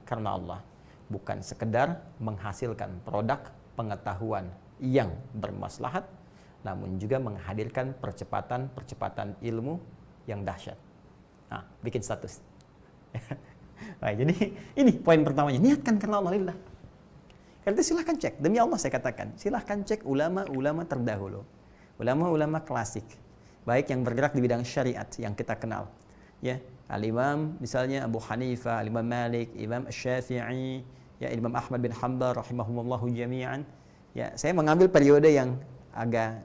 karena Allah, bukan sekedar menghasilkan produk pengetahuan yang bermaslahat, namun juga menghadirkan percepatan ilmu yang dahsyat. Nah, bikin status. Nah, jadi ini poin pertamanya, niatkan karena Allah lillah. Karena itu silahkan cek, demi Allah saya katakan, silahkan cek ulama-ulama terdahulu, ulama-ulama klasik, baik yang bergerak di bidang syariat yang kita kenal, ya, Al-Imam misalnya Abu Hanifah, Al-Imam Malik, Imam Syafi'i, ya, Imam Ahmad bin Hanbal rahimahumullahu jami'an. Ya, saya mengambil periode yang agak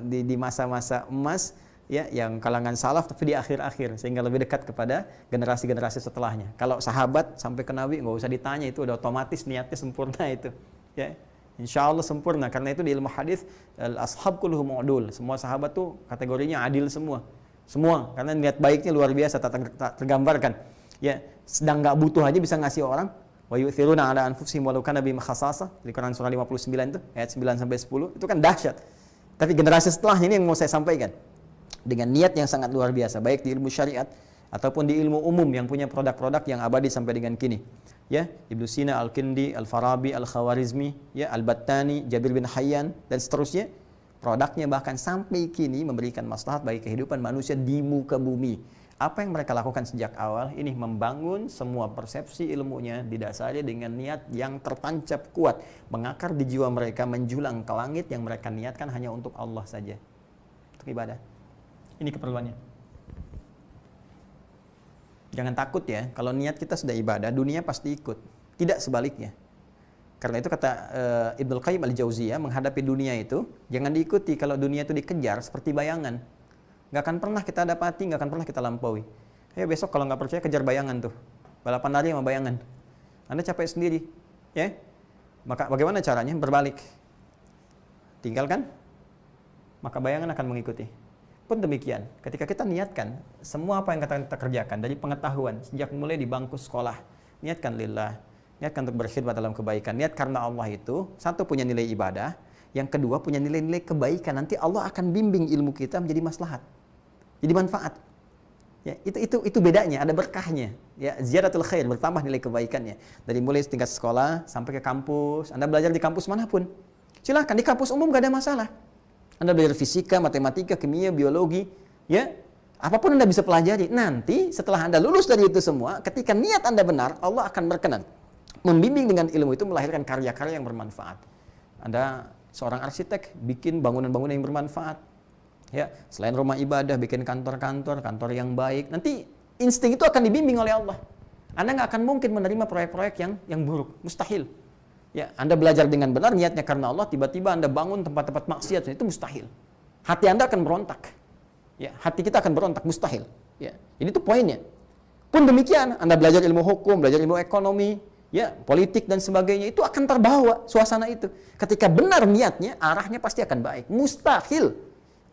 di masa-masa emas, ya, yang kalangan salaf tapi di akhir-akhir, sehingga lebih dekat kepada generasi-generasi setelahnya. Kalau sahabat sampai ke Nabi nggak usah ditanya, itu udah otomatis niatnya sempurna itu, ya. Insya Allah sempurna, karena itu di ilmu hadis al-ashab kulluhum udul, semua sahabat tuh kategorinya adil semua, karena niat baiknya luar biasa, tak tergambarkan, ya. Sedang nggak butuh aja bisa ngasih orang. Wa yu'thiruna ala anfusihim walau kana bihim khassasah, di Quran surah 59 itu ayat 9 sampai 10, itu kan dahsyat. Tapi generasi setelahnya ini yang mau saya sampaikan, dengan niat yang sangat luar biasa, baik di ilmu syariat ataupun di ilmu umum yang punya produk-produk yang abadi sampai dengan kini. Ya, Ibnu Sina, Al-Kindi, Al-Farabi, Al-Khawarizmi, ya, Al-Battani, Jabir bin Hayyan dan seterusnya. Produknya bahkan sampai kini memberikan maslahat bagi kehidupan manusia di muka bumi. Apa yang mereka lakukan sejak awal ini membangun semua persepsi ilmunya didasari dengan niat yang tertancap kuat, mengakar di jiwa mereka, menjulang ke langit, yang mereka niatkan hanya untuk Allah saja, untuk ibadah. Ini keperluannya. Jangan takut ya, kalau niat kita sudah ibadah, dunia pasti ikut. Tidak sebaliknya. Karena itu kata Ibnu Qayyim al-Jauziyah, menghadapi dunia itu jangan diikuti kalau dunia itu dikejar seperti bayangan. Nggak akan pernah kita dapati, nggak akan pernah kita lampaui. Ayo besok kalau nggak percaya kejar bayangan tuh, balapan lari sama bayangan. Anda capek sendiri, ya. Maka bagaimana caranya? Berbalik. Tinggalkan, maka bayangan akan mengikuti. Pun demikian, ketika kita niatkan semua apa yang kita kerjakan dari pengetahuan sejak mulai di bangku sekolah, niatkan lillah, niatkan untuk berkhidmat dalam kebaikan. Niat karena Allah itu satu punya nilai ibadah, yang kedua punya nilai-nilai kebaikan. Nanti Allah akan bimbing ilmu kita menjadi maslahat, jadi manfaat. Ya, itu bedanya, ada berkahnya. Ya, ziyadatul khair, bertambah nilai kebaikannya. Dari mulai tingkat sekolah sampai ke kampus, Anda belajar di kampus manapun. Silahkan, di kampus umum gak ada masalah. Anda belajar fisika, matematika, kimia, biologi, ya, apapun Anda bisa pelajari. Nanti setelah Anda lulus dari itu semua, ketika niat Anda benar, Allah akan berkenan membimbing dengan ilmu itu melahirkan karya-karya yang bermanfaat. Anda seorang arsitek, bikin bangunan-bangunan yang bermanfaat. Ya, selain rumah ibadah, bikin kantor-kantor yang baik. Nanti insting itu akan dibimbing oleh Allah. Anda nggak akan mungkin menerima proyek-proyek yang buruk, mustahil. Ya, Anda belajar dengan benar, niatnya karena Allah, tiba-tiba Anda bangun tempat-tempat maksiat, itu mustahil. Hati Anda akan berontak. Ya, hati kita akan berontak, mustahil. Ya, ini tuh poinnya. Pun demikian, Anda belajar ilmu hukum, belajar ilmu ekonomi, ya, politik dan sebagainya, itu akan terbawa suasana itu. Ketika benar niatnya, arahnya pasti akan baik. Mustahil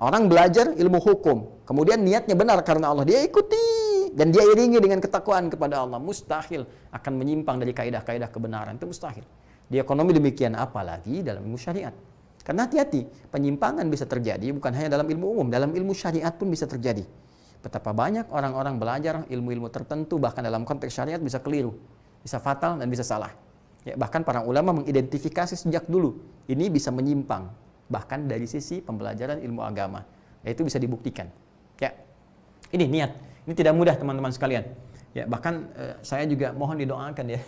orang belajar ilmu hukum, kemudian niatnya benar karena Allah, dia ikuti dan dia iringi dengan ketakwaan kepada Allah, mustahil akan menyimpang dari kaidah-kaidah kebenaran, itu mustahil. Di ekonomi demikian, apalagi dalam ilmu syariat. Karena hati-hati, penyimpangan bisa terjadi bukan hanya dalam ilmu umum, dalam ilmu syariat pun bisa terjadi. Betapa banyak orang-orang belajar ilmu-ilmu tertentu, bahkan dalam konteks syariat bisa keliru, bisa fatal dan bisa salah. Ya, bahkan para ulama mengidentifikasi sejak dulu, ini bisa menyimpang, bahkan dari sisi pembelajaran ilmu agama. Ya, itu bisa dibuktikan. Ya, ini niat. Ini tidak mudah teman-teman sekalian. Ya, bahkan saya juga mohon didoakan ya.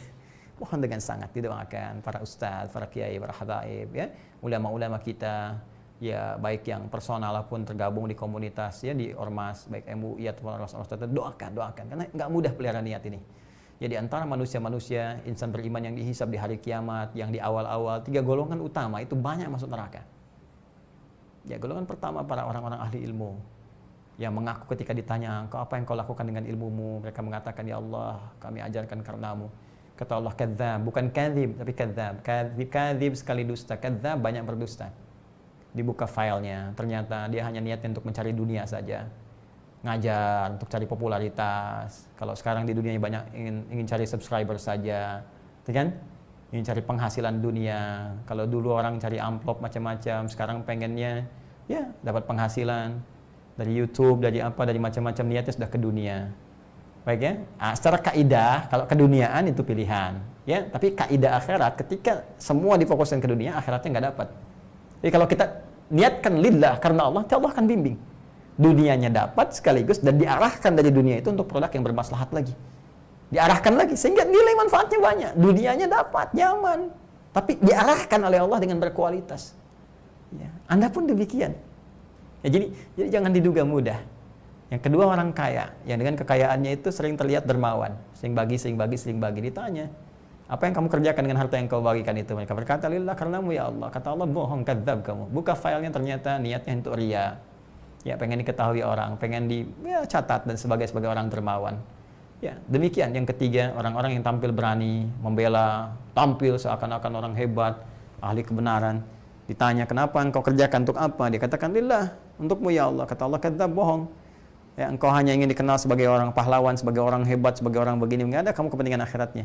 Mohon dengan sangat didoakan para ustadz, para kiai, para habaib, ya, ulama-ulama kita, ya, baik yang personal maupun tergabung di komunitas, ya, di ormas, baik MUI atau ormas-ormas tertentu, doakan, karena nggak mudah pelihara niat ini. Jadi antara manusia-manusia, insan beriman yang dihisab di hari kiamat, yang di awal-awal, 3 golongan utama itu banyak masuk neraka. Ya, golongan pertama para orang-orang ahli ilmu yang mengaku ketika ditanya, "Kau apa yang kau lakukan dengan ilmumu?" Mereka mengatakan, "Ya Allah, kami ajarkan karenamu." Kata Allah, "Kadzdzab," bukan kadzib, tapi kadzdzab. Kadzib sekali dusta, kadzdzab banyak berdusta. Dibuka filenya, ternyata dia hanya niatnya untuk mencari dunia saja. Ngajar untuk cari popularitas. Kalau sekarang di dunia banyak ingin cari subscriber saja, kan? Ingin cari penghasilan dunia. Kalau dulu orang cari amplop macam-macam, sekarang pengennya ya dapat penghasilan dari YouTube, dari apa, dari macam-macam, niatnya sudah ke dunia. Baik ya. Nah, secara kaidah kalau keduniaan itu pilihan, ya. Tapi kaidah akhirat ketika semua difokuskan ke dunia, akhiratnya nggak dapat. Jadi kalau kita niatkan lillah karena Allah akan bimbing. Dunianya dapat sekaligus dan diarahkan dari dunia itu untuk produk yang bermaslahat lagi. Diarahkan lagi sehingga nilai manfaatnya banyak. Dunianya dapat, nyaman, tapi diarahkan oleh Allah dengan berkualitas. Ya, Anda pun demikian. Ya, jadi jangan diduga mudah. Yang kedua, orang kaya yang dengan kekayaannya itu sering terlihat dermawan, sering bagi. Ditanya, apa yang kamu kerjakan dengan harta yang kau bagikan itu? Mereka berkata, lillah karenamu ya Allah. Kata Allah, bohong, kadzab kamu. Buka filenya, ternyata niatnya untuk riya. Ya, pengen diketahui orang, pengen catat dan sebagai orang dermawan. Ya, demikian. Yang ketiga, orang-orang yang tampil berani, membela, tampil seakan-akan orang hebat, ahli kebenaran. Ditanya, kenapa engkau kerjakan untuk apa? Dia katakan, lillah, untukmu ya Allah. Kata Allah, kadzab, bohong. Ya, engkau hanya ingin dikenal sebagai orang pahlawan, sebagai orang hebat, sebagai orang begini. Enggak ada kamu kepentingan akhiratnya.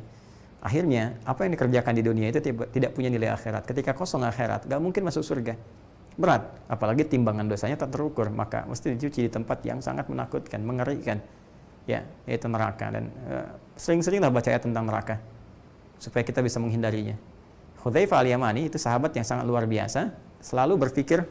Akhirnya, apa yang dikerjakan di dunia itu tidak punya nilai akhirat. Ketika kosong akhirat, gak mungkin masuk surga. Berat, apalagi timbangan dosanya tak terukur, maka mesti dicuci di tempat yang sangat menakutkan, mengerikan, ya, yaitu neraka. Dan sering-seringlah baca ayat tentang neraka supaya kita bisa menghindarinya. Hudzaifah al-Yamani itu sahabat yang sangat luar biasa, selalu berpikir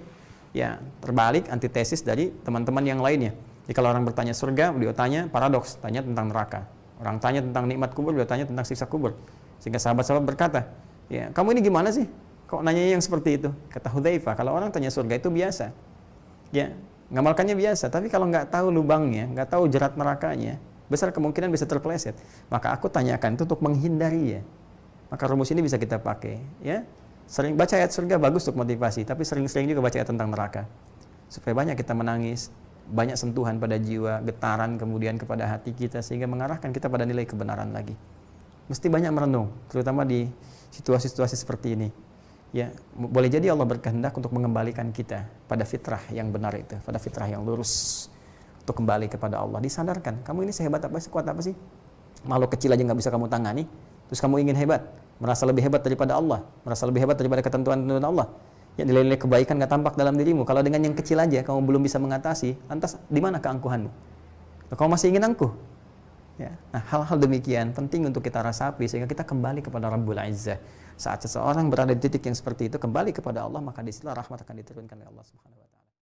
ya terbalik, antitesis dari teman-teman yang lainnya. Jadi kalau orang bertanya surga, beliau tanya paradoks, tanya tentang neraka. Orang tanya tentang nikmat kubur, beliau tanya tentang siksa kubur. Sehingga sahabat-sahabat berkata, ya kamu ini gimana sih? Kok nanya yang seperti itu? Kata Hudzaifah, kalau orang tanya surga itu biasa. Ya, ngamalkannya biasa. Tapi kalau nggak tahu lubangnya, nggak tahu jerat nerakanya, besar kemungkinan bisa terpeleset. Maka aku tanyakan itu untuk menghindari ya. Maka rumus ini bisa kita pakai. Ya, sering baca ayat surga bagus untuk motivasi, tapi sering-sering juga baca ayat tentang neraka. Supaya banyak kita menangis, banyak sentuhan pada jiwa, getaran kemudian kepada hati kita, sehingga mengarahkan kita pada nilai kebenaran lagi. Mesti banyak merenung, terutama di situasi-situasi seperti ini. Ya, boleh jadi Allah berkehendak untuk mengembalikan kita pada fitrah yang benar itu, pada fitrah yang lurus, untuk kembali kepada Allah. Disadarkan, kamu ini sehebat apa, sekuat apa sih? Makhluk kecil aja nggak bisa kamu tangani, terus kamu ingin hebat, merasa lebih hebat daripada Allah, merasa lebih hebat daripada ketentuan-ketentuan Allah. Ya, nilai-nilai kebaikan nggak tampak dalam dirimu. Kalau dengan yang kecil aja kamu belum bisa mengatasi, lantas di mana keangkuhanmu? Kamu masih ingin angkuh? Ya. Nah, hal-hal demikian penting untuk kita rasapi sehingga kita kembali kepada Rabbul Izzah. Saat seseorang berada di titik yang seperti itu, kembali kepada Allah, maka disitulah rahmat akan diturunkan oleh Allah Subhanahu wa taala.